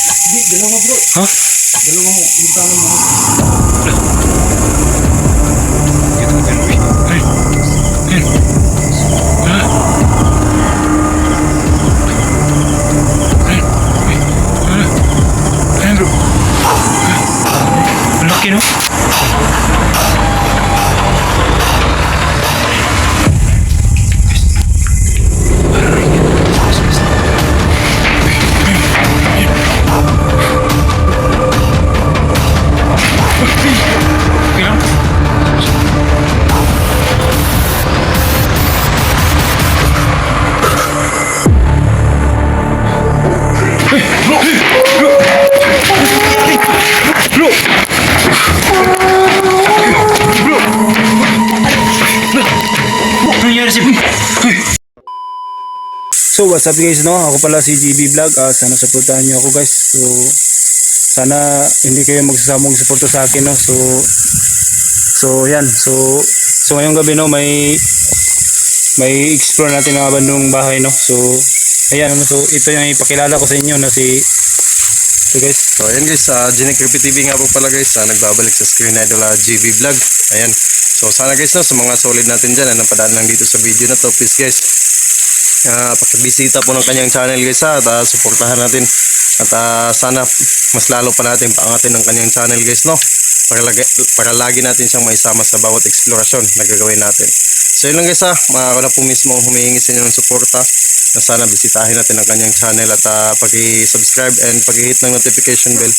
Hindi, dalawa bro. Ha? Dalawa mo. Bintana mo. Dito ka rin. Ay. Ay. Ha? Ay. Ay. Ha? Ay bro. Ang laki no? Bro! Bro! Ano nangyari si... So what's up guys, no? Ako pala si GB Vlog. Sana supportahan niyo ako guys. So sana hindi kayo magsasamong suporta sa akin, no? So yan. So ngayong gabi, no, may explore natin ang abandong bahay, no. So ayan, ano, so ito yung ipakilala ko sa inyo na si ito guys. So ayan guys, Genic Creepy TV nga po pala guys, nagbabalik sa screen idol GB Vlog. Ayan. So sana guys, no, sa mga solid natin dyan, anong padaan lang dito sa video na to, please guys, pakibisita po ng kanyang channel guys, at suportahan natin, at sana mas lalo pa natin paangatin ng kanyang channel guys, no, para lagi natin siyang maisama sa bawat eksplorasyon na gagawin natin. So yun lang guys, ako na po mismo humihingi sa inyo ng suporta na sana bisitahin natin ang kanyang channel, at paki-subscribe and paki-hit ng notification bell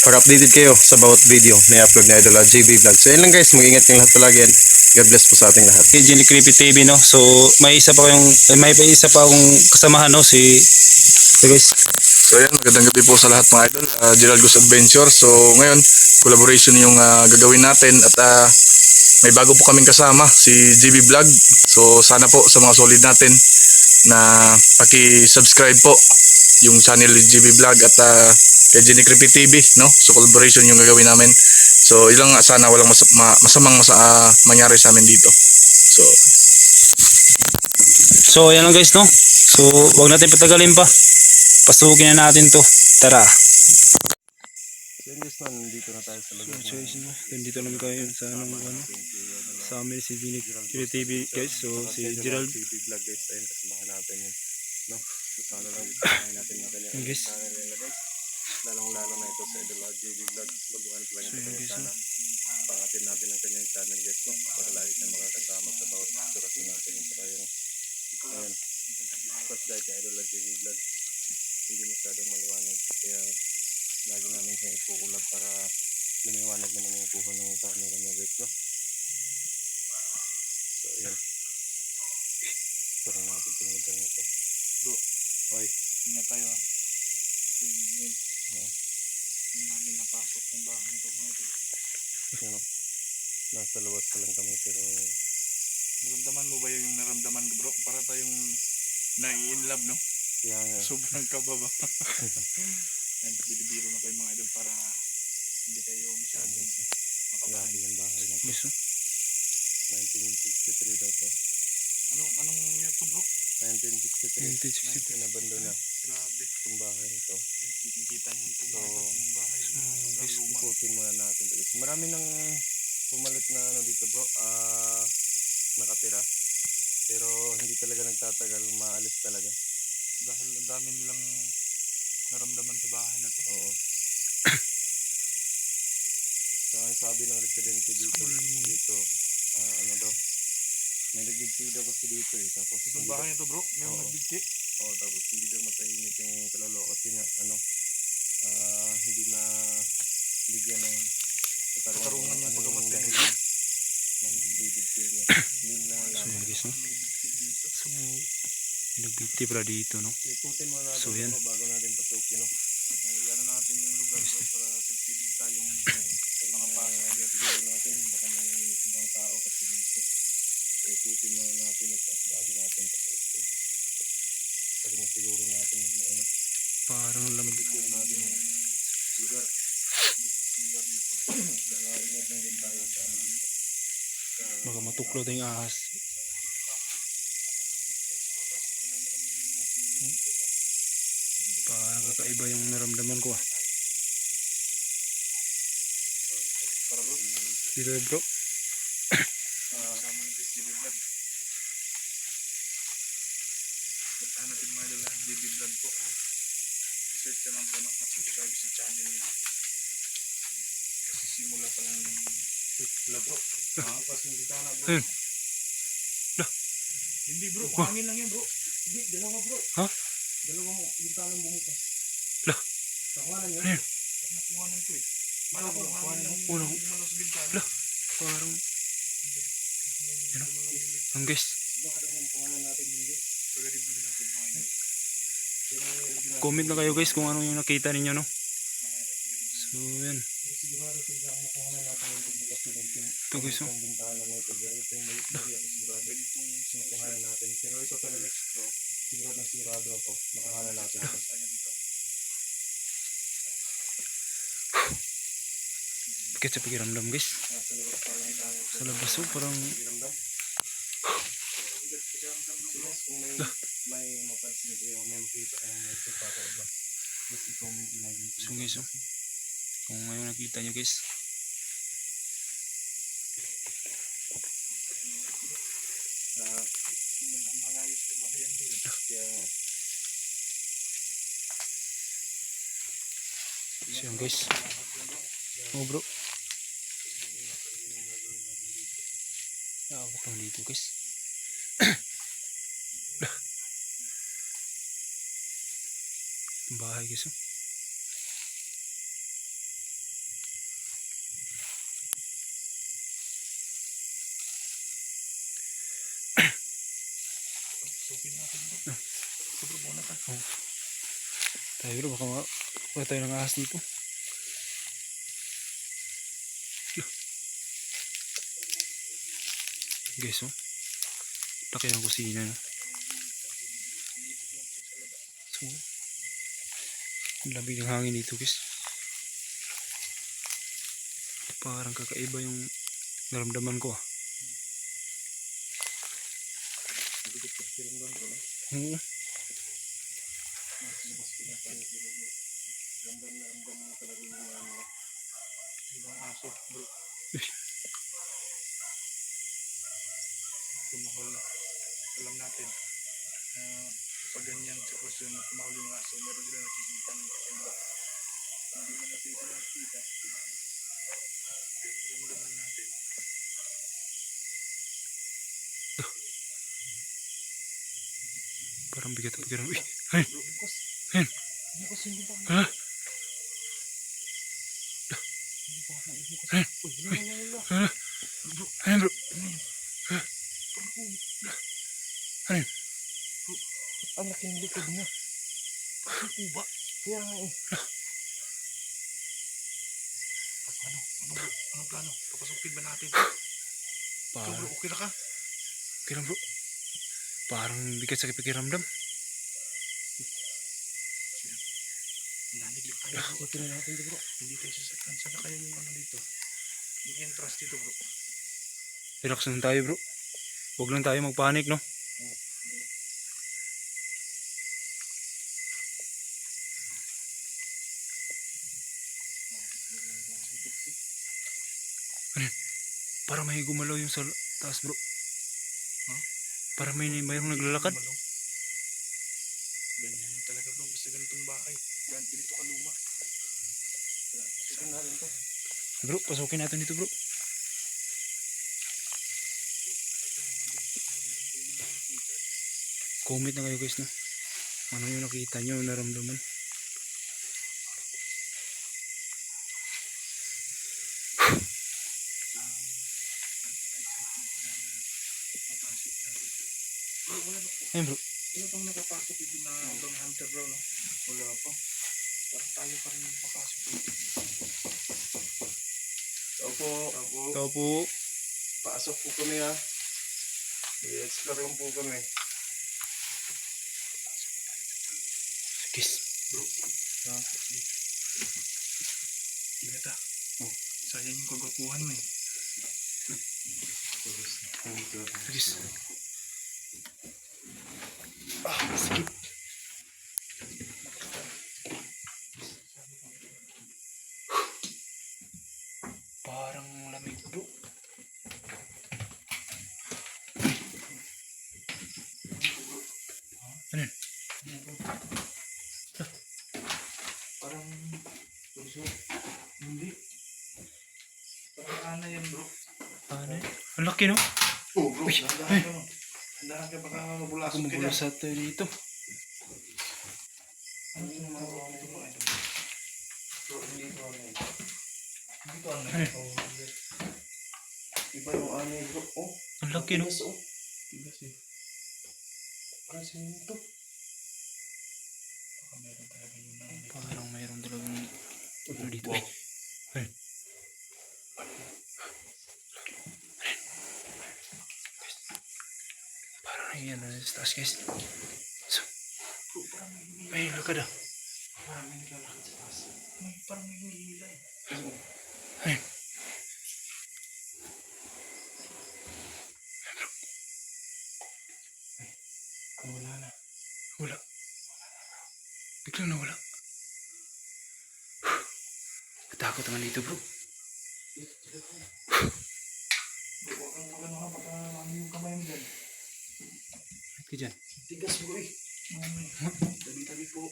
para updated kayo sa bawat video na i-upload na idol GB Vlog. So yun lang guys, mag-ingat kayong lahat palagi, and God bless po sa ating lahat. Okay, Genic Creepy TV, no. So may isa pa akong kasamahan, no, si ito guys. So ayan, magandang gabi po sa lahat mga idol. Gerald Goose Adventure. So ngayon, collaboration yung gagawin natin, at may bago po kaming kasama, si GB Vlog. So sana po sa mga solid natin na paki-subscribe po yung channel ni GB Vlog at kay Genic Creepy TV, no? So collaboration yung gagawin namin. So ilang sana walang masamang mangyari sa amin dito. So ayan lang guys, no. So wag natin patagalin pa. Pasukin na natin to. Tara. So yun guys, nandito na tayo sa lugar So guys, no, nandito naman kayo sa sa amin si Genic Creepy TV guys. So si Gerald GB Vlog guys, ayun, kasamahan natin yun, no? So sana lang bisitahin natin yung kanyang guys. channel nila guys, lalong-lalo na ito sa idol GB Vlog. Baguhan pa lang So ito yun guys, guys, sana pangatin natin ang kanyang channel guys, no, para lagi tayong makakasama sa bawat eksplorasyon natin. Saka yung ayun, first guys kay idol GB Vlog, hindi masyadong maliwanag, kaya lagi namin siya ipukulab para lumiwanag naman yung kuha ng camera niya guys, no. So ayan, turun natin itong lugar na to. Bro, Oy, ingat tayo ha. Hindi namin napasok ng bahay ito mga idol. ano, nasa luwas pa lang kami, pero Naramdaman mo ba yung naramdaman ko bro? Para tayong nai-inlove, no? kaya nga, Sobrang kaba ba? And bibiro na kayo mga idol para hindi kayo masyadong grabe makabahay. yung bahay na to. Guys, no? 1963 daw to. Anong year to bro? 1963, 1963. inabando na Grabe. itong bahay na to. Kitang-kita yung pumalit yung bahay na sobrang luma. Ikutin muna natin to guys. Marami nang pumalit na ano dito bro, nakatira. Pero hindi talaga nagtatagal, maalis talaga. Dahil ang dami nilang naramdaman sa bahay na to. Oo. Saka sabi ng residente dito, ano daw, may nagbigti daw kasi dito eh. Tapos Itong hindi bahay na to bro, may Oo. nagbigti. tapos hindi daw matahimik yung kalalo kasi nga ano, hindi na bigyan ng Katarungan yung pagkamatay. dahilan ng bibigti niya. Hindi na So alam. yun guys, no. May nagbigti dito. So nagbigti pala dito, no. Ikutin mo natin So, yan. bago natin pasukin, no? Ano natin yung lugar bro para safety tayong makapasok. Siguro natin, baka may ibang tao kasi dito. Ikutin mo natin ito bago natin pasukin. Kasi masiguro natin yung ano. Parang lamig. Ikutin natin yung lugar. Lugar dito. Kaya ingat lang din tayo sa ano dito. Baka matuklo tayong ahas. Parang kakaiba yung naramdaman ko ah. Dito bro. Kasama natin si JB Vlog. Puntahan natin mga idol ha, JB Vlog po. Search na lang po ng subscribe sa channel niya. Kasi simula pa lang Wala bro. Pasinggita na bro. Ayun. hindi bro, hangin lang yan bro. Hindi, dalawa bro. Ha? Dalawa mo. Bintanang bumukas. Lah. Takuhanan yun. Ayun. Nakuhanan ko eh. Para ko hangin lang Uno. yung malo sa bintana. Lah. Parang ano? Ang guys. Baka daw kung kuhanan natin yun guys. Pagkaribin lang po mga idol. Comment na kayo guys kung ano yung nakita ninyo no. So yan. Sigurado talaga kung makuhanan natin yung pagbukas na yung Ito guys oh. itong bintana na ito. Pero ito yung mali ako sigurado. Itong makuhanan natin. Pero ito talaga sigurado ako. Makuhanan natin ito. Bakit sa pakiramdam guys? Sa labas oh parang Ramdam? Kung may mapansin kayo, may makita kayo ito para iba. Just i-comment nyo lang dito. so guys oh. Kung ngayon nakita nyo guys. Malayo sa bahayan to eh. Kaya So yan guys. Oh bro. Awak lang dito guys. Bahay guys oh. Sukin natin bro. Sobra muna ka. Tayo bro baka wala tayo ng ahas dito. Guys oh. Laki ng kusina no. So ang lamig ng hangin dito guys. Parang kakaiba yung naramdaman ko ah. Oo. Ibang aso bro. Tumahol na. Alam natin. Pag ganyan sitwasyon na tumahol yung aso, meron sila nakikita ng kakaiba. Hindi mo natin sila nakikita. Ramdaman natin. Parang bigat ang pikiran. Uy! Ayun! Bro, bukas. Ayun! Bukas hindi pa. Ha? Ayun bro! Ayun! ang laking likod niya. Ano ba? Kaya nga eh. Anong plano? Papasukin ba natin? So Parang bro, okay na ka? okay lang bro. Parang bigat sa pakiramdam. Nanigli tayo bro. Ito na natin bro. Hindi tayo sasaktan. Sana kaya yung ano dito? Yung entrance dito bro. Relax lang tayo bro. Huwag lang tayo magpanik no. Ano yan? Para may gumalaw yung sa taas bro. Ha? Para mayroong naglalakad. Malaw. Ganyan talaga bro. Basta ganitong bahay. Ganito ka luma. Ito na rin to. Bro, pasukin natin dito bro. Comment na kayo guys no. Ano yung nakita nyo, naramdaman. Ayun bro. Wala pang nakapasok yung na ibang hunter bro no? Wala pa. Parang tayo pa rin nakapasok dito. Opo. Ikaw po. Pasok po kami ha. I-explore lang po kami. Kiss. Bro. Ha? Beta. Oh. Sayang yung kagapuhan mo eh. Kiss. Ah, sige. Parang lamig bro. Ano yun? Parang, hindi. Parang ana yan bro. Ano yun? Ang laki no? Oh bro, Uy, dahan ka no. Dahan ka baka Ako mabulasok ka magulo dyan. sa tayo dito. Ano ito mga ito po ito? Bro, hindi ito ano ito. Hindi ito ano Ano? ito. Iba yung ano yun bro. Oh, Ang laki no? tigas oh. Tigas eh. Parang siminto. Baka meron talaga yung ano. Parang mayroon talagang ano dito. Wow. Ay. Ayun. Parang ayan na sa taas guys. So, Bro, parang may hinihila. may lakad ah. Parang may naglalakad sa taas. Parang may hinihila eh. Ayun. Wala na. Wala. Biglang nawala. Natakot naman dito bro. Bro, huwag kang magano ka. Baka ano yung kamay mo dyan. Bakit ka dyan? Tigas bro eh. Tabi-tabi po.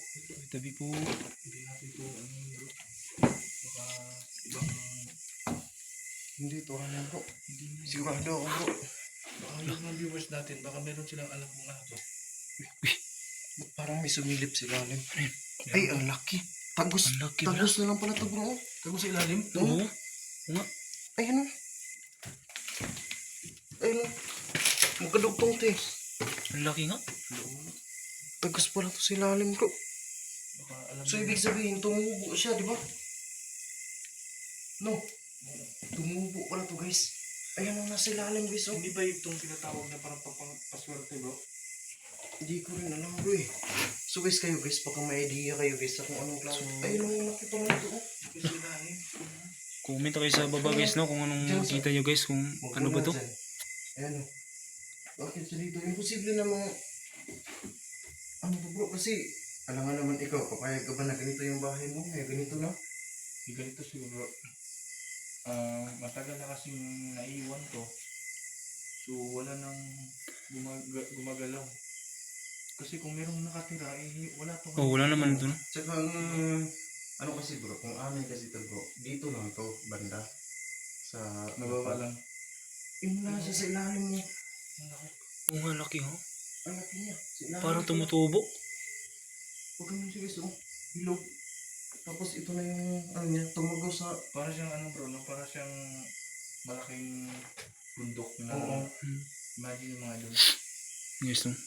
Tabi po. Hindi natin po ano yun bro. Baka ibang... Hindi, ito yan bro. Hindi na. Sigurado ako bro. Baka yung mga viewers natin, baka meron silang alam kung ano to. Parang may sumilip sa ilalim. Ay, ang laki. Tagos. Ang laki Tagos na lang pala ito bro. Tago sa ilalim? Oo. Oo nga. Ay, ano? Ay, ano? Magkadugtong te. Ang laki nga. Tagos pala ito sa ilalim bro. Baka alam So, nila. ibig sabihin, tumubo siya, di ba? No. Tumubo pala to guys. Ayan ang nasa ilalim guys. Oh. Hindi ba itong tinatawag na parang paswerte bro? Hindi ko rin alam bro eh. So guys, kayo guys, baka may idea kayo guys sa kung anong klase. Ayun ang laki pala ito. Oh. Tago sa ilalim. Comment kayo sa baba guys no kung anong makita nyo guys kung ano ba to. Ayan o. Bakit siya dito? Imposible na mga... Ano to bro? Kasi alam nga naman ikaw, papayag ka ba na ganito yung bahay mo? May ganito na? Hindi ganito siguro. Matagal na kasing naiwan to. So wala nang gumagalaw. Kasi kung merong nakatira, eh wala to. Oh, wala naman ito no. Tsaka ano kasi bro, kung amin kasi ito bro, dito lang to, banda. Sa... Nababa lang. Yung wala siya sa ilalim niya. Oo nga, laki oh. Ang laki niya. Sa ilalim. Parang tumutubo. Huwag ganun siya guys, oh. Hilog. Tapos ito na yung, ano niya, tumago sa... Para siyang ano bro, no? Para siyang malaking bundok na Oo. imagine yung mga doon. Yes no.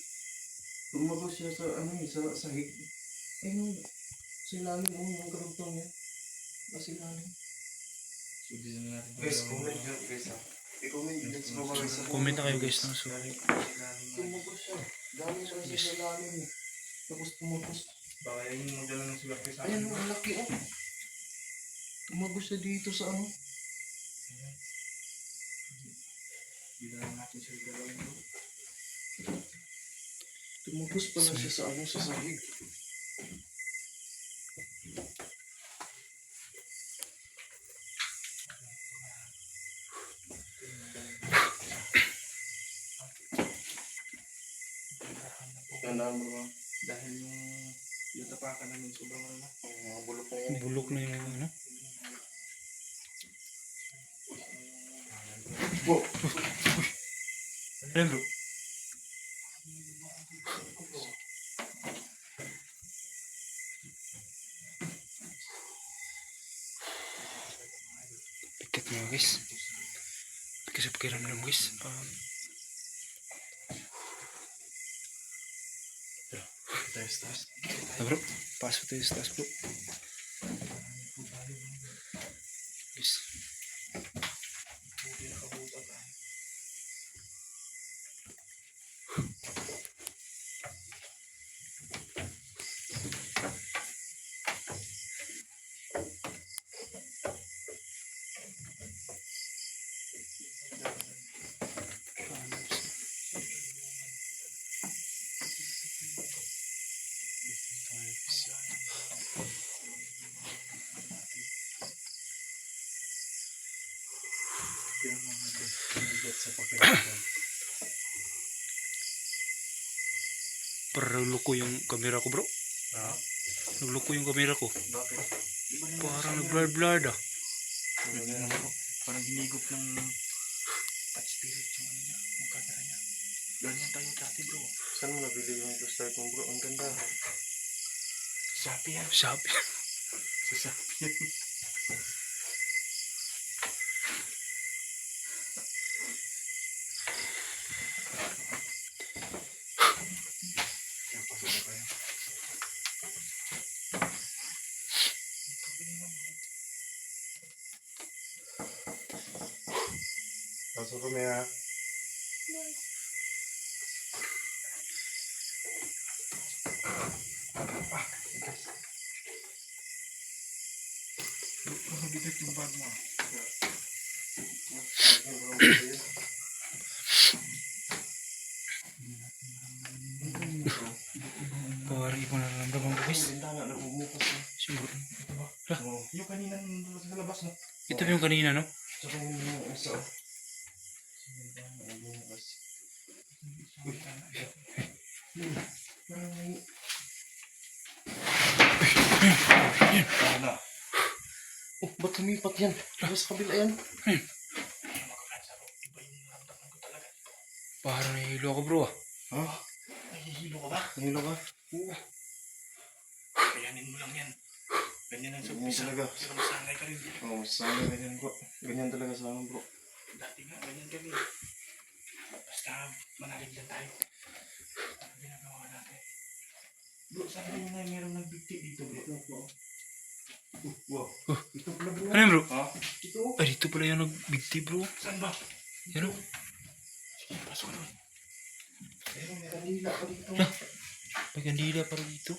Tumago siya sa, ano niya, sa sahig. Ayun, sa ilalim, oh, yung karugtong niya. Sa ilalim. So di na natin. Guys, comment nyo, guys, ha. I-comment nyo, guys, baba, guys, ha. Comment na kayo guys no. So, Tumago siya. Dami siya sa ilalim. Tapos tumagos. Baka yun yung modelo ng swerte sa Ayan, akin. ang laki, oh. Tumago siya dito sa, ano. Hindi na lang natin siya gagawin bro. Tumagos pala siya sa, ano, sa sahig. Tandaan mo ba? Dahil yung tapakan namin sobrang ano. Ang mga bulok na yan. bulok na yung ano. Bo! Ayun bro. Pikat mo guys. Pikat sa pakiramdam guys. Taas. Bro, pasok tayo sa taas bro. Guys. Sa pakiramdam. Parang luko yung camera ko bro. Ha? Nagluko yung camera ko. Bakit? Parang nag-blur-blur ah. Parang hinigop ng touch spirit yung ano niya, yung camera niya. Ganyan tayo dati bro. Saan mo nabili yung flashlight mo bro? Ang ganda. Shopee yan. Shopee. Sa Shopee yan. Pasok na tayo. Pasok kami ha. Mabigat yung bag mo. Parang iba na nararamdaman ko guys. Bintana na bumukas na. Siguro. Yung kanina sa labas mo. Ito ba yung kanina no? Saka yung isa. Parang may... Ano? Oh, ba't lumipat yan? Diba sa kabila yan? Parang nahihilo ako bro ah. Ha? Nahihilo ka ba? Nahilo ka? Oo. Kayanin mo lang yan. Ganyan ang Ganyan sabi talaga. pero masanay ka rin. Oo, sana ganyan bro. Ganyan talaga sana bro. Dati nga, ganyan kami. Basta manalig lang tayo. Ano ginagawa natin? Bro, sabi mo na mayroong nagbigti dito bro. Wow. Ito pala bro. Ano yun bro? Ha? Ito. Ay dito pala yung nagbigti bro. Saan ba? Yan o. Sige, pasok ka doon. Pero may kanila pa dito. May kandila para dito.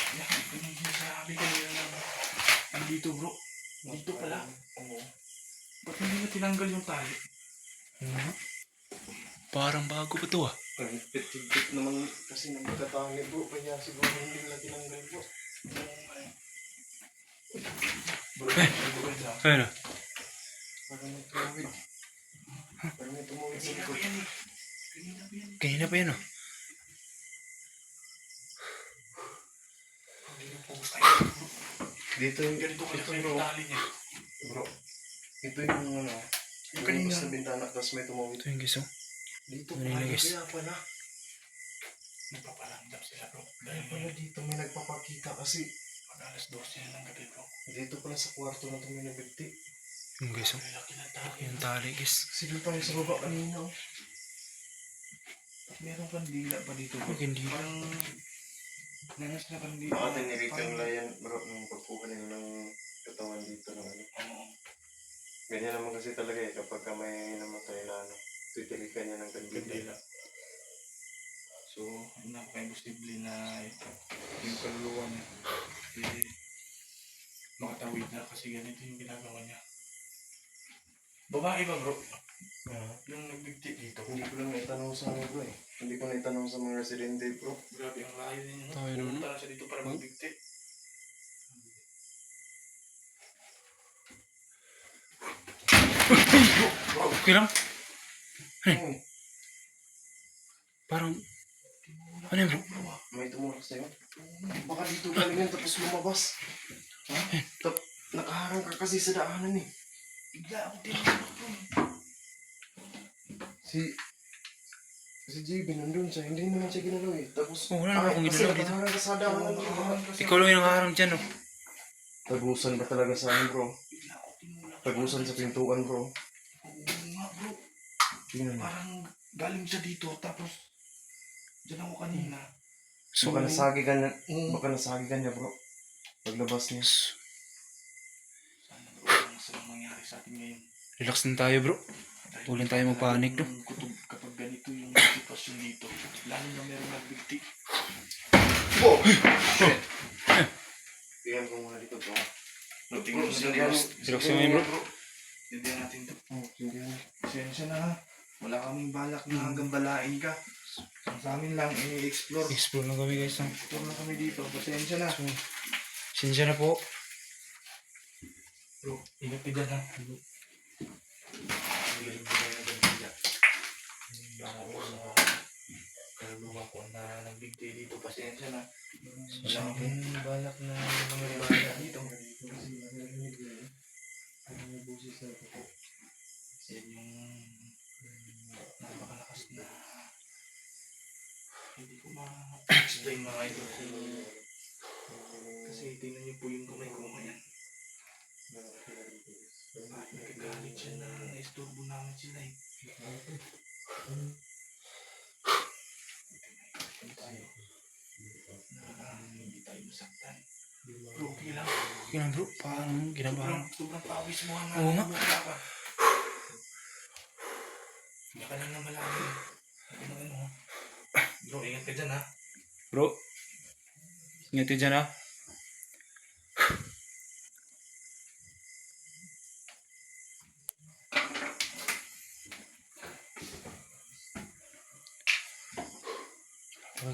Yan, ito yung sinasabi kanina na andito bro. Dito pala. Oo. Ba't hindi na tinanggal yung tali? Mhm. Parang bago pa to ah. Ang pit naman kasi nagkatangi bro. Kaya siguro hindi nila tinanggal bro. Bro, bro, bro. Ayun ah. Parang may tumawid. Parang may tumawid sa likod. Kanina ba yan? Kanina pa yan ah. Focus tayo bro. Dito yung Ganito ka ito lang bro. yung tali niya. Bro. Ito yung ano. Yung kanina. sa bintana tapos may tumawid. Ito yung guys oh. Dito Ano yun, guys? Kaya pala. Nagpapalandam sila bro. Kaya pala dito may nagpapakita kasi Mag alas 12 na ng gabi bro. dito pala sa kwarto na ito may nabigti. Yung guys oh. Lalaki na tali. Yung tali guys. Sige tayo sa baba kanina oh. Meron kandila pa dito bro. May kandila. Parang nanas na kandila. Baka tinirito yung layan bro nung pagkuha nila ng katawan dito ng ano. Oo. Ganyan naman kasi talaga eh kapag ka may namatay na ano. Titilikan niya ng kandila. Kandila. So, napaka-imposible na yung kaluluwa niya. Eh, makatawid na kasi ganito yung ginagawa niya. Babae ba bro? Yung nagbigti dito. Hindi ko lang naitanong sa ano bro eh. Hindi ko naitanong sa mga residente bro. Grabe ang layo niya. No? Tayo nun. Pumunta na siya dito para magbigti. Okay lang. Hmm. Parang. Ano yun bro? May tumulak sa'yo. Baka dito galing yan tapos lumabas. Ha? Nakaharang ka kasi sa daanan eh. Bigla ako tinulak bro. Si JB nandun siya, hindi naman siya ginalaw eh. Tapos, Oh, wala naman akong ginalaw dito. nakaharang ka sa daanan. Ikaw lang yung nakaharang dyan oh. Tagusan ba talaga sa amin bro? Bigla ako tinulak. Tagusan sa pintuan bro. Oo nga bro. Tingnan mo. Parang galing siya dito tapos dyan ako kanina. So, Baka nasagi ka niya, baka nasagi ka niya bro. Paglabas niya. Sana bro, ang masamang mangyari sa atin ngayon. relax lang tayo bro. Huwag lang tayo magpanik no. Kapag ganito yung sitwasyon dito, lalo na meron nagbigti. Oh! Tingnan ko muna dito bro. No, tingnan mo sila Tingnan bro. mo. Relax lang bro. Hindi natin to. Oh, tingnan mo. Pasensya na ha. Wala kaming balak na hanggang balain ka. Ang sa amin lang, i-explore. Explore lang kami guys. ah. Explore na kami dito. Pasensya na. Sinsya na po. Bro, ingat ka dyan ha. Tingnan mo. Kaluluwa ko na nagbigay dito. Pasensya na. Wala akong balak na mga bala dito. Yan yung napakalakas na hindi ko ma-explain mga ito. Kasi tingnan niyo po yung kamay ko ngayon. Bakit nagagalit siya na naisturbo namin sila eh. Hindi tayo masaktan. Bro, okay lang. Okay lang bro, parang ginabahan. Sobrang pawis mo ang Oo nga. ka. Hindi ka lang na malalim. Ano. Bro, ingat ka dyan ha. Bro, ingat ka dyan ah.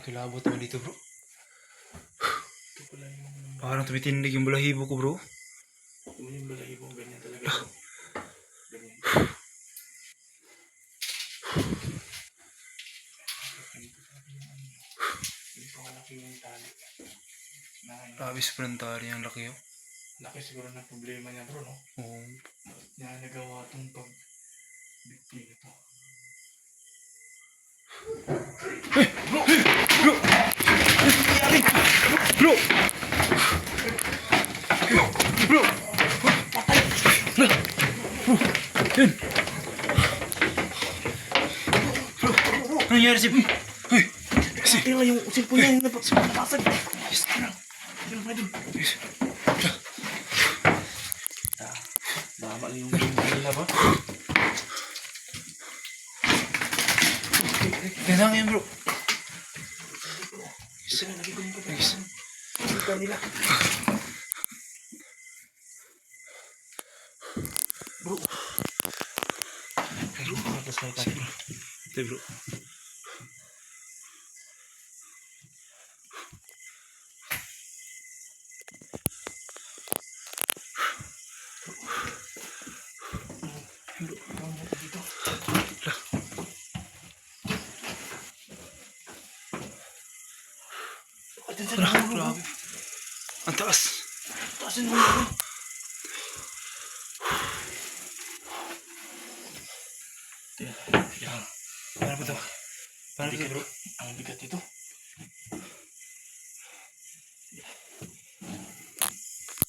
Kilabot naman dito bro. Ito pala yung... Parang tumitindig yung balahibo ko bro. Yung balahibo, ganyan talaga. Bro. Ganyan. Hindi pa malaki yung tali. Labis pa ng tali ang laki oh. Laki siguro ng problema niya bro, no? Oo. Niya nagawa itong pag-bigti ito. Bro! Yun! Ano nangyari si... Uy! Kaya nga yung cellphone niya yung napasag. Yes, ano? Ano nga dun? Tama lang yung nila ba? Ganda nga yan bro. Isa na lagi ko yung kapag. Ika nila. Bro. Bro, matas na tayo bro. Ito bro. Grabe. Ang taas. Taasin mo bro. Yan. Paano ba ito? Paano ba ito bro? Ang bigat ito.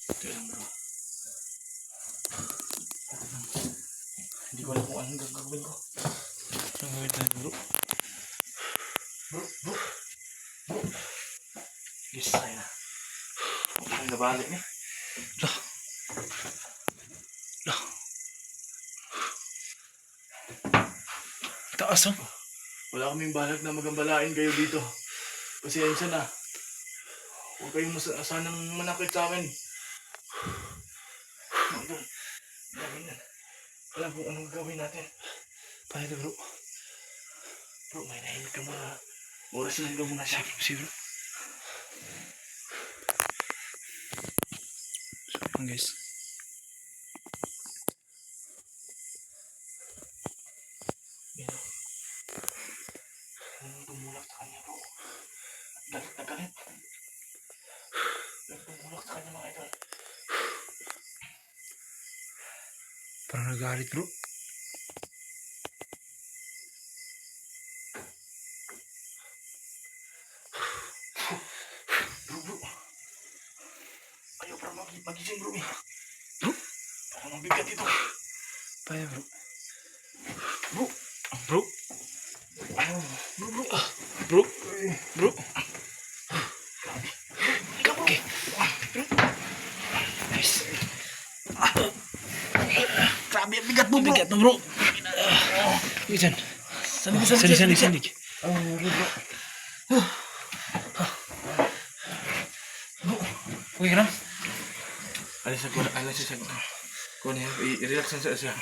Ito lang bro. Hindi ko alam kung anong gagawin ko. Ang gawin tayo bro. Bro. Yes, tayo na. Huwag kang nabalik niya. Taas oh. Wala kaming balak na magambalain kayo dito. Pasensya na. Huwag kayong sanang manakit sa amin. Idol, gawin na. Alam kung anong gawin natin. Paano ito bro? Bro, may nahimik ka mga oras lang daw muna siya. Si bro. So yun guys. Bino. Anong tumulak sa kanya bro? Galit na galit. Tumulak sa kanya mga idol. Parang nagalit bro. Bro. Ayaw para magising bro. Parang mabigat ito. Paano bro? Bro. Bro? Bro? Bro? Okay. Nice. Grabe ang bigat mo bro. Bigat na bro. Isan. Sandig. Okay ka na? Alis sa kuha niya. I-relax na siya.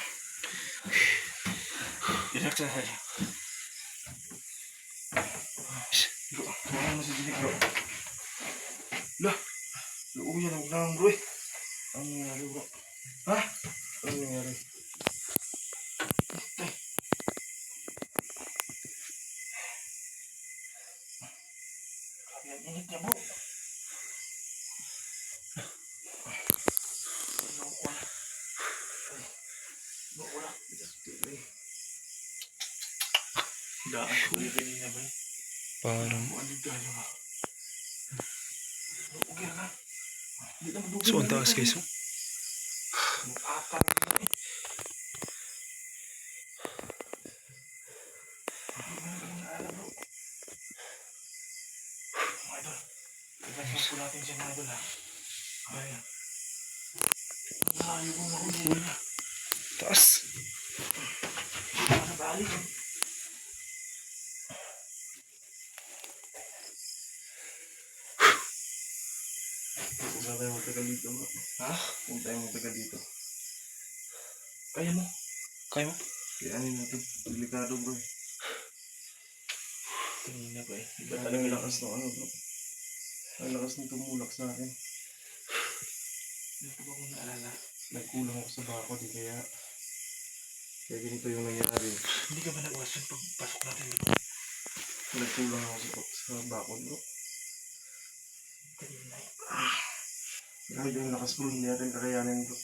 I-relax na siya. Bro, wala mo si Dinik bro. Lah, luuyan ang ulang bro eh. Ano nangyari bro? Ha? Ano nangyari? daan ko kanina ba? Parang, Ano tayo nga? Okay na. Hindi na madugay. so ang taas guys, oh. Apat na eh. Mga idol. Ibasin po natin siya mga idol ha. Ayan. Layo kong mahuli na. Taas. Nabalik eh. Huwag tayo magtagal dito bro. Ha? Huwag tayo magtagal dito. Kaya mo? Kaya mo? Kaya ano natin, delikado bro. Kanina ba eh. Iba Iba talaga talaga yung lakas ng ano bro. Ang lakas ng tumulak sa akin. Ano pa ba kung naalala? Nagkulang ako sa bako di kaya ganito yung nangyari. Hindi ka ba nag-wasan pagpasok natin dito? Nagkulang ako sa bako bro. Kanina eh. Grabe yung lakas bro, hindi natin kakayanin bro.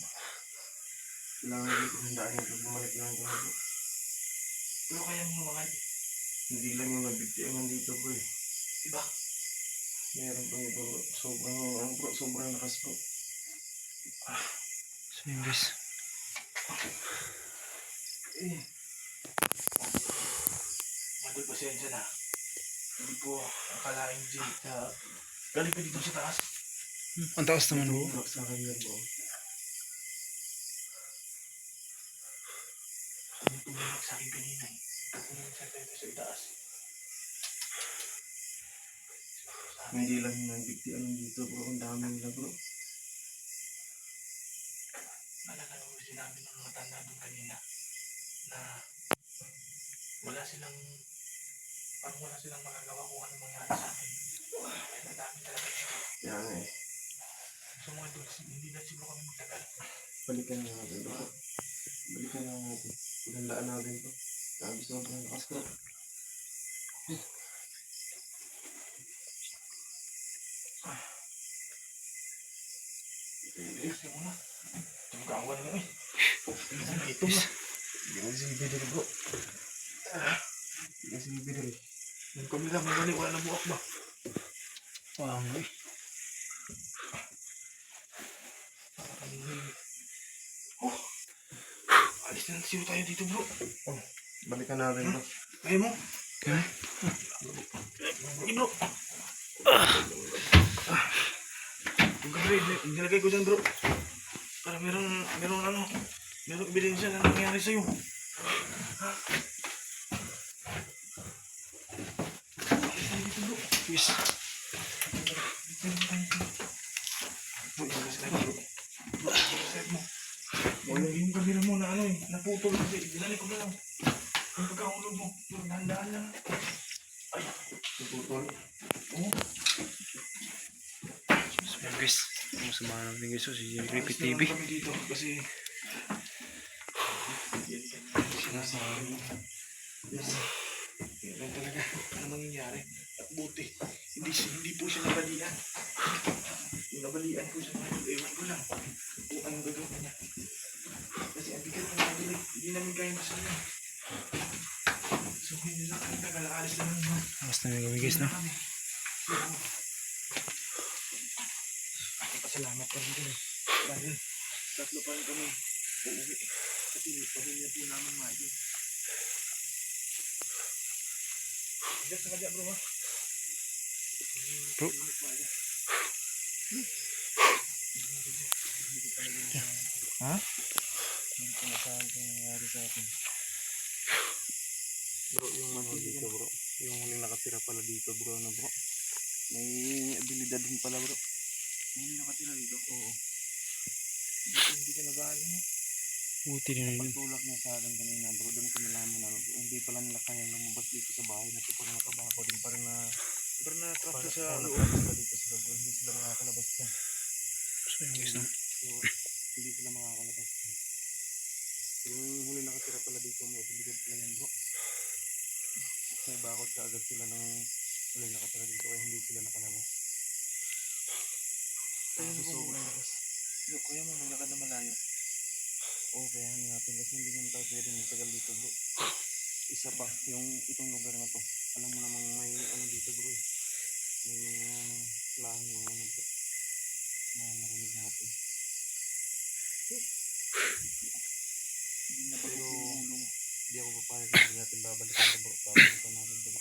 Kailangan dito handaan yung bumalik lang ito bro. Pero kaya mo mga Hindi lang yung nagbigtian nandito bro eh. iba. Meron pa ito bro. Sobrang lakas bro. So yun guys. Madol, pasensya na. Hindi po akalain dyan sa... Galing ka dito sa taas. Ang taas naman, bro. Tumulak sa akin yan bro. May tumulak sa akin kanina eh. Tumulak sa akin sa itaas. Hindi lang yung nagbigtian nandito bro. Ang dami nila bro. Naalala mo sinabi ng mga tanda doon kanina na wala silang parang wala silang magagawa kung ano mangyari sa akin. Kaya nadami talaga nito. Kaya nga eh. So mga doon, hindi na siguro kami magtagal. Balikan na natin bro. Balikan na natin. Pagandaan natin bro. Grabe sobrang lakas bro. Ayos mo na. Tumagawan mo eh. Ito na. Hindi nga si Bidiri bro. Hindi nga si Bidiri. Yung kamila, magali, wala na buwak ba? Wow, eh. Oh! Alis na siyo tayo dito bro. Oh, balikan natin bro. Kaya mo? Kaya? Sige bro. Yung kamila, nilagay ko dyan bro. Para merong ebidensya na nangyari sa'yo. Yes. Yung kamera mo na ano eh, naputol kasi, dinali ko na lang. Yung pagkahulog mo, yung dahan-dahan lang. Ay, naputol. Oo. So yun guys. Ang samahan natin guys. So si Creepy Alis na lang TV. kami dito kasi sinasabi. Yes. Yan talaga. Ano mangyayari? At buti. Hindi po siya nabalian. Yung nabalian po siya mga ewan ko lang. Kung anong gagawin niya. Kasi ang bigat ng nabili. Hindi namin kaya masaya. So hindi lang kami tagal. Alis na lang yun. Basta na gawin guys, no? So, salamat pa rin kami. Dahil tatlo pa rin kami uuwi. Kasi pamilya po namin mga idol. Just sa kadya bro ha. Bro. Ha? Hindi ko masahan kung nangyari sa akin. Bro, yung ano dito bro. Yung huling nakatira pala dito bro. Ano bro? May abilidad din pala bro. Hindi nakatira dito? Oo. Hindi ka nag-aaral no? Buti din yun. Pagtulak niya sa akin kanina bro. Doon ko nalaman na bro. Hindi pala nila kaya lumabas dito sa bahay na ito. Parang nakabako din parang na... Pero na-trap ka sa Parang loob. na-trap ka dito sa loob. Hindi sila makakalabas dyan. So yun guys, no? So, hindi sila makakalabas dyan. Yung huli nakatira pala dito may abilidad pala yan bro. May bakot ka agad sila ng huli nakatira dito kaya hindi sila nakalabas. Kaya mo Sobrang lakas. Kaya mo maglakad na malayo. Oo, kaya natin kasi hindi naman tayo pwede magtagal dito bro. isa pa, yung itong lugar na to. Alam mo namang may ano dito bro eh. May mga lahing mga ano bro. Na narinig natin. Pero hindi ako papayag na hindi natin babalikan to bro. Babalikan natin to bro.